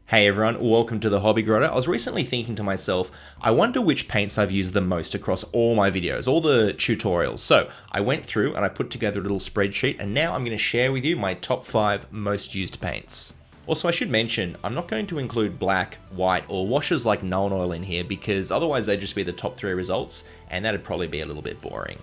Hey everyone, welcome to the Hobby Grotto. I was recently thinking to myself, I wonder which paints I've used the most across all my videos, all the tutorials. So I went through and I put together a little spreadsheet, and now I'm going to share with you my top 5 most used paints. Also, I should mention, I'm not going to include black, white, or washes like Nuln Oil in here because otherwise they'd just be the top 3 results, and that'd probably be a little bit boring.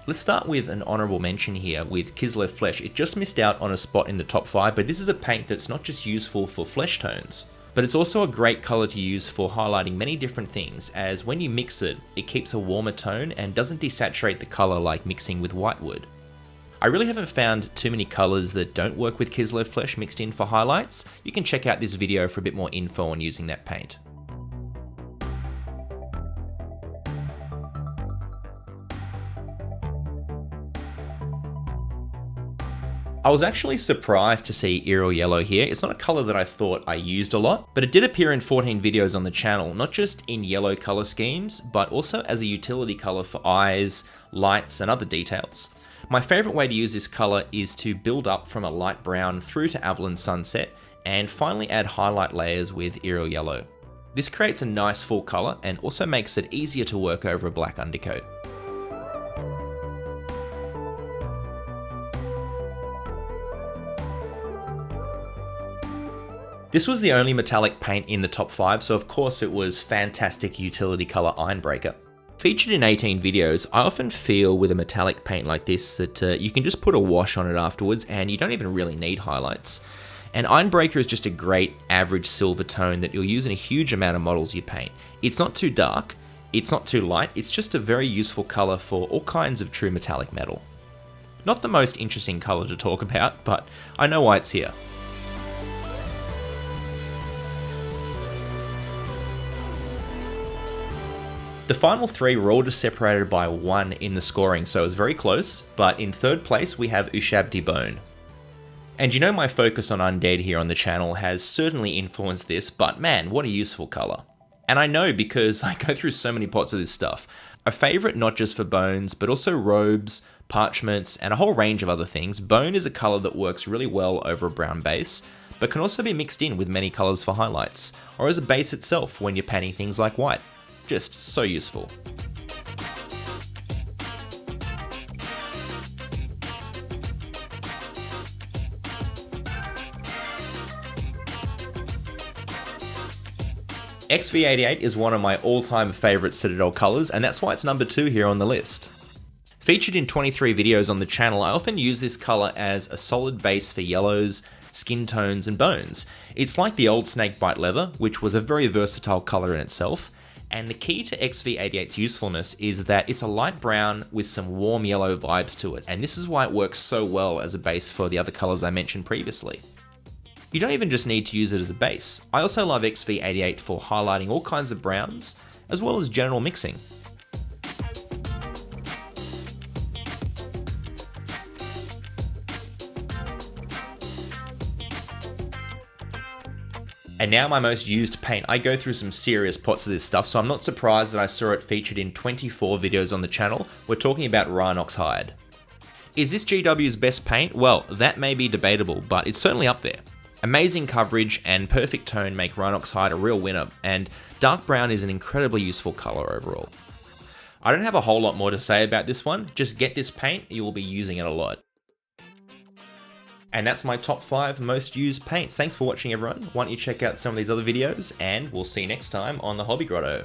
Let's start with an honourable mention here with Kislev Flesh. It just missed out on a spot in the top 5, but this is a paint that's not just useful for flesh tones, but it's also a great colour to use for highlighting many different things, as when you mix it, it keeps a warmer tone and doesn't desaturate the colour like mixing with white would. I really haven't found too many colours that don't work with Kislev Flesh mixed in for highlights. You can check out this video for a bit more info on using that paint. I was actually surprised to see Eero Yellow here. It's not a colour that I thought I used a lot, but it did appear in 14 videos on the channel, not just in yellow colour schemes, but also as a utility colour for eyes, lights, and other details. My favourite way to use this colour is to build up from a light brown through to Avalon Sunset, and finally add highlight layers with Eero Yellow. This creates a nice full colour and also makes it easier to work over a black undercoat. This was the only metallic paint in the top 5, so of course it was fantastic utility colour Ironbreaker. Featured in 18 videos, I often feel with a metallic paint like this that you can just put a wash on it afterwards and you don't even really need highlights. And Ironbreaker is just a great average silver tone that you'll use in a huge amount of models you paint. It's not too dark, it's not too light, it's just a very useful colour for all kinds of true metallic metal. Not the most interesting colour to talk about, but I know why it's here. The final 3 were all just separated by 1 in the scoring, so it was very close, but in 3rd place we have Ushabti Bone. And you know my focus on undead here on the channel has certainly influenced this, but man, what a useful colour. And I know because I go through so many pots of this stuff. A favourite not just for bones, but also robes, parchments, and a whole range of other things, bone is a colour that works really well over a brown base, but can also be mixed in with many colours for highlights, or as a base itself when you're painting things like white. Just so useful. XV88 is one of my all-time favourite Citadel colours, and that's why it's number 2 here on the list. Featured in 23 videos on the channel, I often use this colour as a solid base for yellows, skin tones, and bones. It's like the old Snakebite Leather, which was a very versatile colour in itself. And the key to XV88's usefulness is that it's a light brown with some warm yellow vibes to it, and this is why it works so well as a base for the other colours I mentioned previously. You don't even just need to use it as a base. I also love XV88 for highlighting all kinds of browns, as well as general mixing. And now my most used paint. I go through some serious pots of this stuff, so I'm not surprised that I saw it featured in 24 videos on the channel. We're talking about Rhinox Hide. Is this GW's best paint? Well, that may be debatable, but it's certainly up there. Amazing coverage and perfect tone make Rhinox Hide a real winner, and dark brown is an incredibly useful colour overall. I don't have a whole lot more to say about this one, just get this paint, you will be using it a lot. And that's my top 5 most used paints. Thanks for watching everyone. Why don't you check out some of these other videos, and we'll see you next time on the Hobby Grotto.